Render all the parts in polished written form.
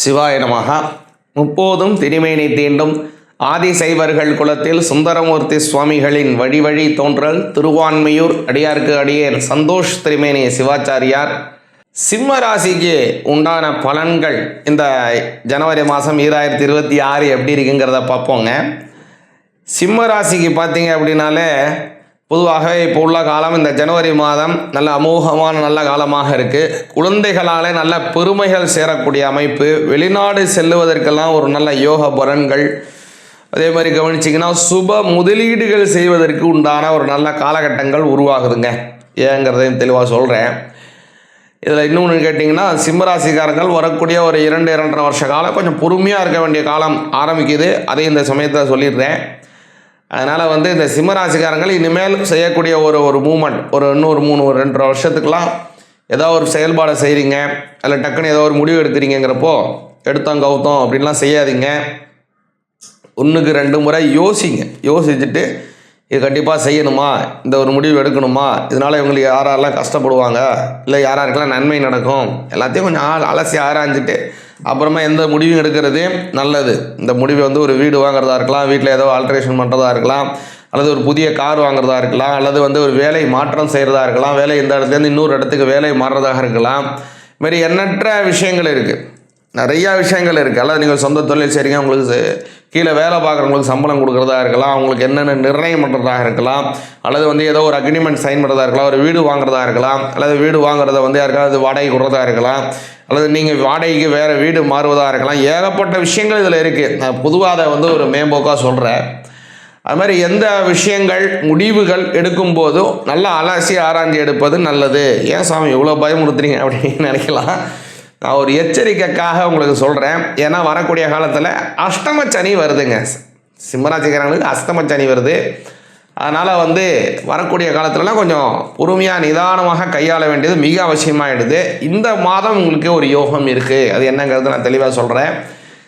சிவாய நமஹ. முப்போதும் திருமேனி தீண்டும் ஆதிசைவர்கள் குலத்தில் சுந்தரமூர்த்தி சுவாமிகளின் வழி வழி தோன்றல் திருவான்மையூர் அடியார்க்கு அடியேன் சந்தோஷ் திருமேனி சிவாச்சாரியார். சிம்ம ராசிக்கு உண்டான பலன்கள் இந்த ஜனவரி மாதம் 2026 எப்படி இருக்குங்கிறத பார்ப்போங்க. சிம்ம ராசிக்கு பார்த்தீங்க அப்படின்னாலே பொதுவாகவே இப்போ உள்ள காலம் இந்த ஜனவரி மாதம் நல்ல அமோகமான நல்ல காலமாக இருக்குது. குழந்தைகளால் நல்ல பெருமைகள் சேரக்கூடிய அமைப்பு, வெளிநாடு செல்லுவதற்கெல்லாம் ஒரு நல்ல யோக பலன்கள், அதே மாதிரி கவனிச்சிங்கன்னா சுப முதலீடுகள் செய்வதற்கு உண்டான ஒரு நல்ல காலகட்டங்கள் உருவாகுதுங்க. ஏங்கிறதையும் தெளிவாக சொல்கிறேன். இதில் இன்னொன்று கேட்டிங்கன்னா, சிம்மராசிக்காரர்கள் வரக்கூடிய ஒரு 2-2.5 வருஷ காலம் கொஞ்சம் பொறுமையாக இருக்க வேண்டிய காலம் ஆரம்பிக்குது. அதையும் இந்த சமயத்தில் சொல்லிடுறேன். அதனால் இந்த சிம்மராசிக்காரங்கள் இனிமேல் செய்யக்கூடிய ஒரு மூமெண்ட், இன்னொரு 2-2 வருஷத்துக்கெலாம் ஏதோ ஒரு செயல்பாடை செய்கிறீங்க, அதில் டக்குன்னு ஏதோ ஒரு முடிவு எடுக்கிறீங்கிறப்போ எடுத்தோம் கவுத்தோம் அப்படின்லாம் செய்யாதீங்க. 1-2 முறை யோசிச்சுட்டு இது கண்டிப்பாக செய்யணுமா, இந்த ஒரு முடிவு எடுக்கணுமா, இதனால் இவங்களுக்கு யாரெல்லாம் கஷ்டப்படுவாங்க, இல்லை யாராருக்கெல்லாம் நன்மை நடக்கும், எல்லாத்தையும் கொஞ்சம் அலசி ஆராய்ஞ்சிட்டு அப்புறமா எந்த முடிவும் எடுக்கிறது நல்லது. இந்த முடிவு ஒரு வீடு வாங்குறதா இருக்கலாம், வீட்டில் ஏதோ ஆல்ட்ரேஷன் பண்ணுறதா இருக்கலாம், அல்லது ஒரு புதிய கார் வாங்குறதா இருக்கலாம், அல்லது ஒரு வேலை மாற்றம் செய்கிறதா இருக்கலாம், வேலை இந்த இடத்துலேருந்து இன்னொரு இடத்துக்கு வேலை மாறுறதாக இருக்கலாம். இதுமாரி எண்ணற்ற விஷயங்கள் இருக்குது, நிறையா விஷயங்கள் இருக்குது. அல்லது நீங்கள் சொந்த தொழில் செய்கிறீங்க, உங்களுக்கு கீழே வேலை பார்க்குறவங்களுக்கு சம்பளம் கொடுக்குறதா இருக்கலாம், அவங்களுக்கு என்னென்ன நிர்ணயம் பண்ணுறதாக இருக்கலாம், அல்லது ஏதோ ஒரு அக்ரிமெண்ட் சைன் பண்ணுறதா இருக்கலாம், ஒரு வீடு வாங்குறதா இருக்கலாம், அல்லது வீடு வாங்குறத யாருக்காவது வாடகை கொடுறதா இருக்கலாம், அல்லது நீங்கள் வாடகைக்கு வேறு வீடு மாறுவதாக இருக்கலாம். ஏகப்பட்ட விஷயங்கள் இதில் இருக்குது. நான் பொதுவாக அதை ஒரு மேம்போக்காக சொல்கிறேன். அது மாதிரி எந்த விஷயங்கள் முடிவுகள் எடுக்கும்போதும் நல்லா அலசி ஆராய்ச்சி எடுப்பது நல்லது. ஏன் சாமி இவ்வளோ பயமுறுத்துறீங்க அப்படின்னு நினைக்கலாம். நான் ஒரு எச்சரிக்கைக்காக உங்களுக்கு சொல்கிறேன். ஏன்னா வரக்கூடிய காலத்தில் அஷ்டமச்சனி வருதுங்க. சிம்மராசிக்காரங்களுக்கு அஷ்டமச்சனி வருது. அதனால் வரக்கூடிய காலத்துலலாம் கொஞ்சம் பொறுமையாக நிதானமாக கையாள வேண்டியது மிக அவசியமாகிடுது. இந்த மாதம் உங்களுக்கு ஒரு யோகம் இருக்குது. அது என்னங்கிறது நான் தெளிவாக சொல்கிறேன்.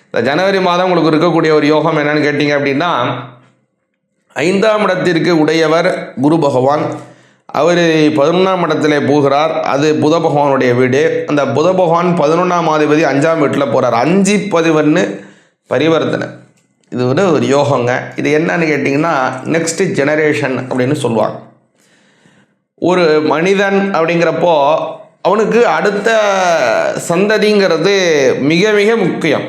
இந்த ஜனவரி மாதம் உங்களுக்கு இருக்கக்கூடிய ஒரு யோகம் என்னென்னு கேட்டிங்க அப்படின்னா, 5ஆம் இடத்திற்கு உடையவர் குரு பகவான். அவர் 11ஆம் இடத்துல போகிறார். அது புத பகவானுடைய வீடு. அந்த புத பகவான் 11ஆம் அதிபதி 5ஆம் வீட்டில் போகிறார். 5-11 பரிவர்த்தனை. இது ஒரு யோகங்க. இது என்னன்னு கேட்டிங்கன்னா, நெக்ஸ்ட் ஜெனரேஷன் அப்படின்னு சொல்லுவாங்க. ஒரு மனிதன் அப்படிங்கிறப்போ அவனுக்கு அடுத்த சந்ததிங்கிறது மிக மிக முக்கியம்.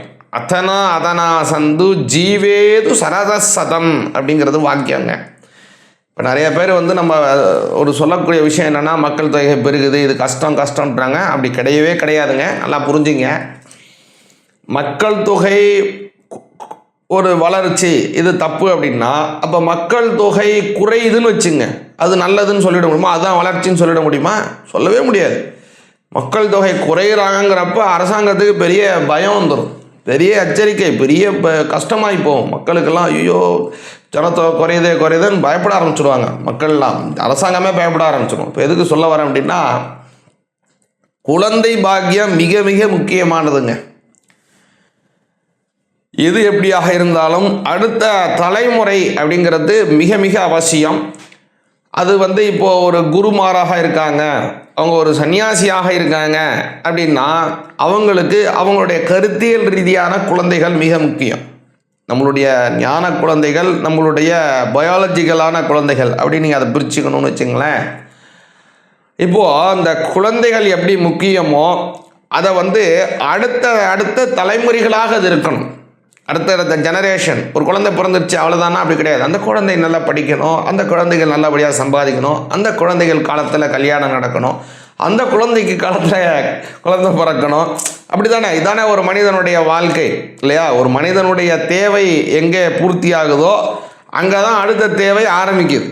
அதனா சந்து ஜீவேது சரதசதம் அப்படிங்கிறது வாக்கியங்க. இப்போ நிறைய பேர் நம்ம ஒரு சொல்லக்கூடிய விஷயம் என்னென்னா, மக்கள் தொகை பெருகுது, இது கஷ்டம்ன்றாங்க. அப்படி கிடையவே கிடையாதுங்க. நல்லா புரிஞ்சுங்க. மக்கள் தொகை ஒரு வளர்ச்சி இது தப்பு அப்படின்னா, அப்போ மக்கள் தொகை குறையுதுன்னு வச்சுங்க, அது நல்லதுன்னு சொல்லிட முடியுமா? அதுதான் வளர்ச்சின்னு சொல்லிட முடியுமா? சொல்லவே முடியாது. மக்கள் தொகை குறையிறாங்கிறப்ப அரசாங்கத்துக்கு பெரிய பயம் வந்துடும், பெரிய எச்சரிக்கை, பெரிய கஷ்டமாகி போகும். மக்களுக்கெல்லாம் ஐயோ ஜனத்தொகை குறையுதுன்னு பயப்பட ஆரம்பிச்சிடுவாங்க. மக்கள்லாம், அரசாங்கமே பயப்பட ஆரம்பிச்சிடும். இப்போ எதுக்கு சொல்ல வரேன் அப்படின்னா, குழந்தை பாக்கியம் மிக மிக முக்கியமானதுங்க. எது எப்படியாக இருந்தாலும் அடுத்த தலைமுறை அப்படிங்கிறது மிக மிக அவசியம். அது இப்போது ஒரு குருமாராக இருக்காங்க, அவங்க ஒரு சன்னியாசியாக இருக்காங்க அப்படின்னா அவங்களுக்கு அவங்களுடைய கருத்தியல் ரீதியான குழந்தைகள் மிக முக்கியம். நம்மளுடைய ஞான குழந்தைகள், நம்மளுடைய பயாலஜிக்கலான குழந்தைகள் அப்படின்னு நீங்கள் அதை பிரிச்சுக்கணும்னு வச்சுங்களேன். இப்போது அந்த குழந்தைகள் எப்படி முக்கியமோ அதை அடுத்த தலைமுறைகளாக அது இருக்கணும். அடுத்த ஜெனரேஷன். ஒரு குழந்தை பிறந்துருச்சு அவ்வளோதானா? அப்படி கிடையாது. அந்த குழந்தை நல்லா படிக்கணும், அந்த குழந்தைகள் நல்லபடியாக சம்பாதிக்கணும், அந்த குழந்தைகள் காலத்தில் கல்யாணம் நடக்கணும், அந்த குழந்தைக்கு காலத்தில் குழந்தை பிறக்கணும். அப்படி தானே? இதானே ஒரு மனிதனுடைய வாழ்க்கை இல்லையா? ஒரு மனிதனுடைய தேவை எங்கே பூர்த்தி ஆகுதோ அங்கே தான் அடுத்த தேவை ஆரம்பிக்குது.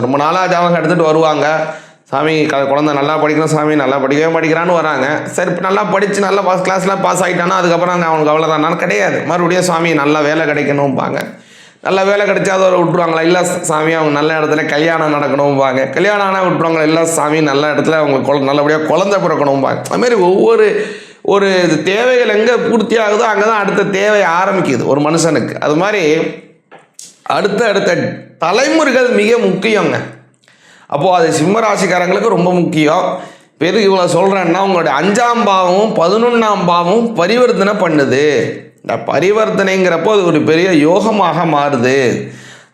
ரொம்ப நாளாக ஜாதகம் எடுத்துகிட்டு வருவாங்க, சாமி குழந்தை நல்லா படிக்கணும், சாமி நல்லா படிக்கவே படிக்கிறான்னு வராங்க. சரி, நல்லா படித்து நல்லா ஃபஸ்ட் கிளாஸ்லாம் பாஸ் ஆகிட்டானா அதுக்கப்புறம் அவனுக்கு அவ்வளோதான் கிடையாது. மறுபடியும் சாமி நல்லா வேலை கிடைக்கணும்பாங்க. நல்ல வேலை கிடைச்சா அதை விட்டுருவாங்களா? இல்லை சாமி அவங்க நல்ல இடத்துல கல்யாணம் நடக்கணும்பாங்க. கல்யாணம் ஆனால் விட்டுருவாங்களா? இல்லை சாமி நல்ல இடத்துல அவங்க நல்லபடியாக குழந்தை பிறக்கணும்பாங்க. அதுமாரி ஒரு தேவைகள் எங்கே பூர்த்தி ஆகுதோ அங்கே தான் அடுத்த தேவை ஆரம்பிக்குது ஒரு மனுஷனுக்கு. அது மாதிரி அடுத்த தலைமுறைகள் மிக முக்கியங்க. அப்போது அது சிம்ம ராசிக்காரங்களுக்கு ரொம்ப முக்கியம். எதுக்கு இவ்வளோ சொல்கிறேன்னா, உங்களுடைய 5ஆம் பாவமும் 11ஆம் பாவமும் பரிவர்த்தனை பண்ணுது. இந்த பரிவர்த்தனைங்கிறப்போ அது ஒரு பெரிய யோகமாக மாறுது.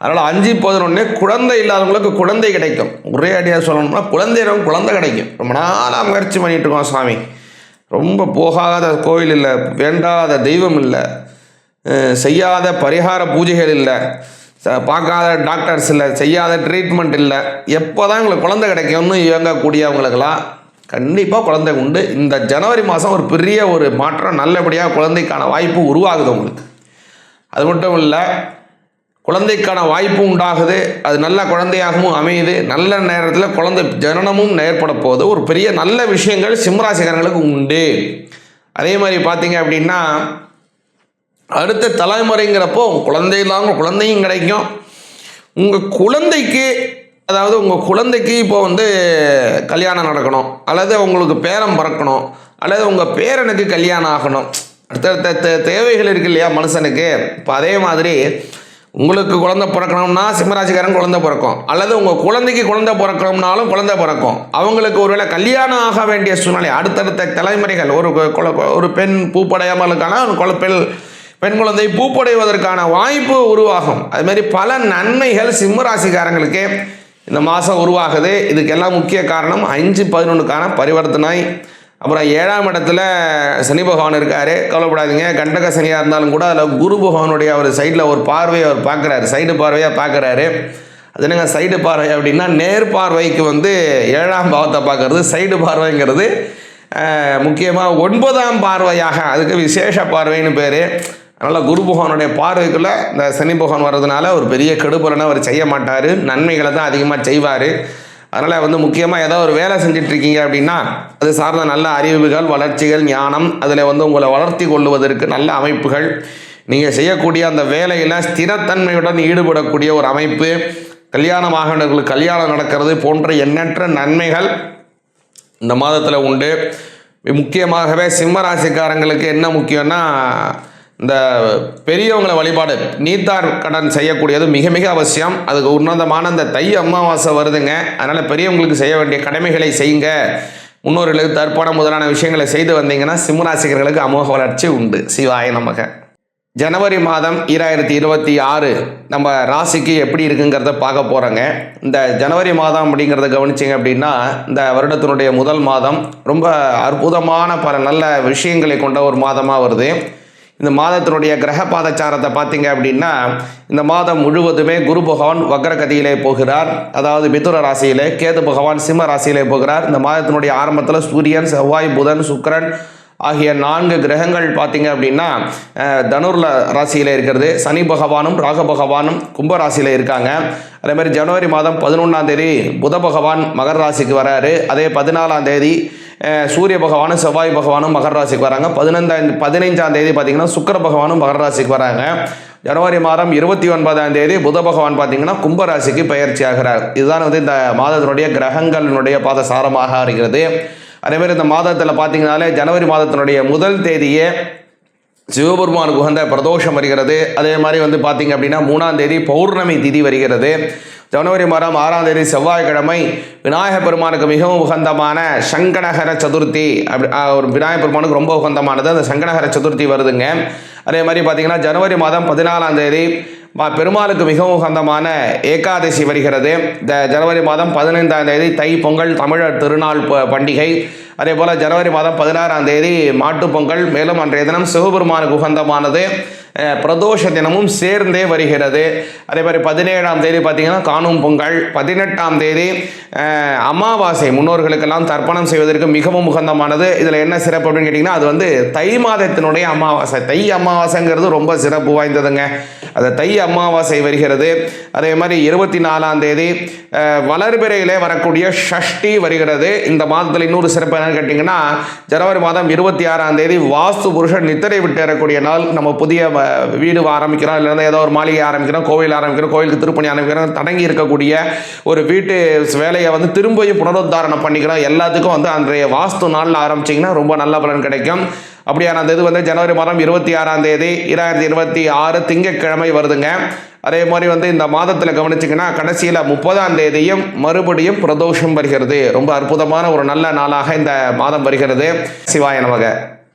அதனால் 5, 11 குழந்தை இல்லாதவங்களுக்கு குழந்தை கிடைக்கும். ஒரே அடியாக சொல்லணும்னா குழந்தை கிடைக்கும். ரொம்ப நாளாக முயற்சி பண்ணிகிட்டு இருக்கோம் சாமி, ரொம்ப போகாத கோயில் இல்லை, வேண்டாத தெய்வம் இல்லை, செய்யாத பரிகார பூஜைகள் இல்லை, பார்க்காத டாக்டர்ஸ் இல்லை, செய்யாத ட்ரீட்மெண்ட் இல்லை, எப்போ தான் எங்களுக்கு குழந்தை கிடைக்கும்னு இயங்கக்கூடியவங்களுக்கெல்லாம் கண்டிப்பாக குழந்தை உண்டு. இந்த ஜனவரி மாதம் ஒரு பெரிய ஒரு மாற்றம், நல்லபடியாக குழந்தைக்கான வாய்ப்பு உருவாகுது உங்களுக்கு. அது மட்டும் இல்லை, குழந்தைக்கான வாய்ப்பு உண்டாகுது, அது நல்ல குழந்தையாகவும் அமையுது, நல்ல நேரத்தில் குழந்தை ஜனனமும் ஏற்பட போகுது. ஒரு பெரிய நல்ல விஷயங்கள் சிம்மராசிக்காரங்களுக்கு உண்டு. அதே மாதிரி பார்த்தீங்க அப்படின்னா, அடுத்த தலைமுறைங்கிறப்போ குழந்தை இல்லாம குழந்தையும் கிடைக்கும். உங்கள் குழந்தைக்கு, அதாவது உங்கள் குழந்தைக்கு இப்போ கல்யாணம் நடக்கணும், அல்லது உங்களுக்கு பேரன் பிறக்கணும், அல்லது உங்கள் பேரனுக்கு கல்யாணம் ஆகணும். அடுத்தடுத்த தேவைகள் இருக்கு இல்லையா மனுஷனுக்கு. இப்போ அதே மாதிரி உங்களுக்கு குழந்தை பிறக்கணும்னா சிம்மராசிக்காரன் குழந்தை பிறக்கும், அல்லது உங்கள் குழந்தைக்கு குழந்தை பிறக்கணும்னாலும் குழந்தை பிறக்கும். அவங்களுக்கு ஒருவேளை கல்யாணம் ஆக வேண்டிய சூழ்நிலை, அடுத்தடுத்த தலைமுறைகள், ஒரு பெண் பூப்படையாமலுக்கான பெண் குழந்தை பூப்படைவதற்கான வாய்ப்பு உருவாகும். அதுமாரி பல நன்மைகள் சிம்மராசிக்காரங்களுக்கு இந்த மாதம் உருவாகுது. இதுக்கெல்லாம் முக்கிய காரணம் 5, 11க்கான பரிவர்த்தனை. அப்புறம் 7ஆம் இடத்துல சனி பகவான் இருக்கார், கவலைப்படாதீங்க. கண்டக சனியாக இருந்தாலும் கூட அதில் குரு பகவானுடைய ஒரு சைடில் ஒரு பார்வையை அவர் பார்க்குறாரு, சைடு பார்வையாக பார்க்குறாரு. அது என்னங்க சைடு பார்வை அப்படின்னா, நேர் பார்வைக்கு 7ஆம் பாவத்தை பார்க்கறது, சைடு பார்வைங்கிறது முக்கியமாக 9ஆம் பார்வையாக, அதுக்கு விசேஷ பார்வைன்னு பேர். அதனால் குரு பகவானுடைய பார்வைக்குள்ளே இந்த சனி பகவான் வர்றதுனால ஒரு பெரிய கெடுபலனை அவர் செய்ய மாட்டார், நன்மைகளை தான் அதிகமாக செய்வார். அதனால் முக்கியமாக ஏதோ ஒரு வேலை செஞ்சிட்ருக்கீங்க அப்படின்னா அது சார்ந்த நல்ல அறிவுகள், வளர்ச்சிகள், ஞானம், அதில் உங்களை வளர்த்தி கொள்வதற்கு நல்ல அமைப்புகள், நீங்கள் செய்யக்கூடிய அந்த வேலையில் ஸ்திரத்தன்மையுடன் ஈடுபடக்கூடிய ஒரு அமைப்பு, கல்யாணமாகவர்களுக்கு கல்யாணம் நடக்கிறது போன்ற எண்ணற்ற நன்மைகள் இந்த மாதத்தில் உண்டு. முக்கியமாகவே சிம்மராசிக்காரங்களுக்கு என்ன முக்கியம்னா, இந்த பெரியவங்களை வழிபாடு, நீத்தார் கடன் செய்யக்கூடியது மிக மிக அவசியம். அதுக்கு உன்னதமான இந்த தை அமாவாசை வருதுங்க. அதனால் பெரியவங்களுக்கு செய்ய வேண்டிய கடமைகளை செய்யுங்க. முன்னோர்களுக்கு தர்ப்பணம் முதலான விஷயங்களை செய்து வந்தீங்கன்னா சிம்மராசிகர்களுக்கு அமோக வளர்ச்சி உண்டு. சிவாய நமக. ஜனவரி மாதம் 2026 நம்ம ராசிக்கு எப்படி இருக்குங்கிறத பார்க்க போகிறோங்க. இந்த ஜனவரி மாதம் அப்படிங்கிறத கவனிச்சிங்க அப்படின்னா, இந்த வருடத்தினுடைய முதல் மாதம் ரொம்ப அற்புதமான பல நல்ல விஷயங்களை கொண்ட ஒரு மாதமாக வருது. இந்த மாதத்தினுடைய கிரக பாதச்சாரத்தை பார்த்தீங்க அப்படின்னா, இந்த மாதம் முழுவதுமே குரு பகவான் வக்ரகதியிலே போகிறார், அதாவது மிதுன ராசியிலே, கேது பகவான் சிம்ம ராசியிலே போகிறார். இந்த மாதத்தினுடைய ஆரம்பத்தில் சூரியன், செவ்வாய், புதன், சுக்கிரன் ஆகிய 4 கிரகங்கள் பார்த்தீங்க அப்படின்னா தனுர்ல ராசியில் இருக்கிறது. சனி பகவானும் ராக பகவானும் கும்ப ராசியில் இருக்காங்க. அதே மாதிரி ஜனவரி மாதம் 11ஆம் தேதி புத பகவான் மகர ராசிக்கு வராரு. அதே 14ஆம் தேதி சூரிய பகவானும் செவ்வாய் பகவானும் மகர ராசிக்கு வராங்க. 15ஆம் தேதி பார்த்தீங்கன்னா சுக்கிர பகவானும் மகர ராசிக்கு வராங்க. ஜனவரி மாதம் 29ஆம் தேதி புத பகவான் பார்த்தீங்கன்னா கும்பராசிக்கு பயிற்சி ஆகிறார். இதுதான் இந்த மாதத்தினுடைய கிரகங்களினுடைய பாதசாரமாக இருக்கிறது. அதேமாதிரி இந்த மாதத்தில் பார்த்தீங்கன்னாலே ஜனவரி மாதத்தினுடைய முதல் தேதியே சிவபெருமானுக்கு உகந்த பிரதோஷம் வருகிறது. அதே மாதிரி பார்த்தீங்க அப்படின்னா 3ஆம் தேதி பௌர்ணமி திதி வருகிறது. ஜனவரி மாதம் 6ஆம் தேதி செவ்வாய்க்கிழமை விநாயகர் பெருமானுக்கு மிகவும் உகந்தமான சங்கடஹர சதுர்த்தி. ஒரு விநாயகர் பெருமானுக்கு ரொம்ப உகந்தமானது அந்த சங்கடஹர சதுர்த்தி வருதுங்க. அதே மாதிரி பார்த்தீங்கன்னா ஜனவரி மாதம் 14ஆம் தேதி பெருமாளுக்கு மிகவும் உகந்தமான ஏகாதசி வருகிறது. இந்த ஜனவரி மாதம் 15ஆம் தேதி தை பொங்கல், தமிழர் திருநாள் பண்டிகை. அதே போல் ஜனவரி மாதம் 16ஆம் தேதி மாட்டு பொங்கல். மேலும் அன்றைய தினம் சிவபெருமானுக்கு உகந்தமானது பிரதோஷ தினமும் சேர்ந்தே வருகிறது. அதே மாதிரி 17ஆம் தேதி பார்த்திங்கன்னா காணும் பொங்கல். 18ஆம் தேதி அமாவாசை, முன்னோர்களுக்கெல்லாம் தர்ப்பணம் செய்வதற்கு மிகவும் உகந்தமானது. இதில் என்ன சிறப்பு அப்படின்னு கேட்டிங்கன்னா, அது தை மாதத்தினுடைய அமாவாசை. தை அமாவாசைங்கிறது ரொம்ப சிறப்பு வாய்ந்ததுங்க. அது தை அமாவாசை வருகிறது. அதே மாதிரி 24ஆம் தேதி வளர்பிறையிலே வரக்கூடிய ஷஷ்டி வருகிறது. இந்த மாதத்தில் இன்னொரு சிறப்பு என்னன்னு கேட்டிங்கன்னா, ஜனவரி மாதம் 26ஆம் தேதி வாஸ்து புருஷன் நித்திரை விட்டு ஏறக்கூடிய நாள். நம்ம புதிய வீடு ஆரம்பிக்கிறோம், இல்லைன்னா ஏதோ ஒரு மாளிகை ஆரம்பிக்கிறோம், கோவில் ஆரம்பிக்கிறோம், கோவிலுக்கு திருப்பணி ஆரம்பிக்கிறோம், தடங்கி இருக்கக்கூடிய ஒரு வீட்டு வேலையை திரும்பியும் புனருத்தாரணம் பண்ணிக்கிறோம். எல்லாத்துக்கும் அன்றைய வாஸ்து நாளில் ஆரம்பிச்சிங்கன்னா ரொம்ப நல்ல பலன் கிடைக்கும். அப்படியான அந்த இது வந்து ஜனவரி மாதம் 26ஆம் தேதி 2026 திங்கட்கிழமை வருதுங்க. அதே மாதிரி வந்து இந்த மாதத்தில் கவனிச்சிங்கன்னா கடைசியில் 30ஆம் தேதியும் மறுபடியும் பிரதோஷம் வருகிறது. ரொம்ப அற்புதமான ஒரு நல்ல நாளாக இந்த மாதம் வருகிறது. சிவாய நமக.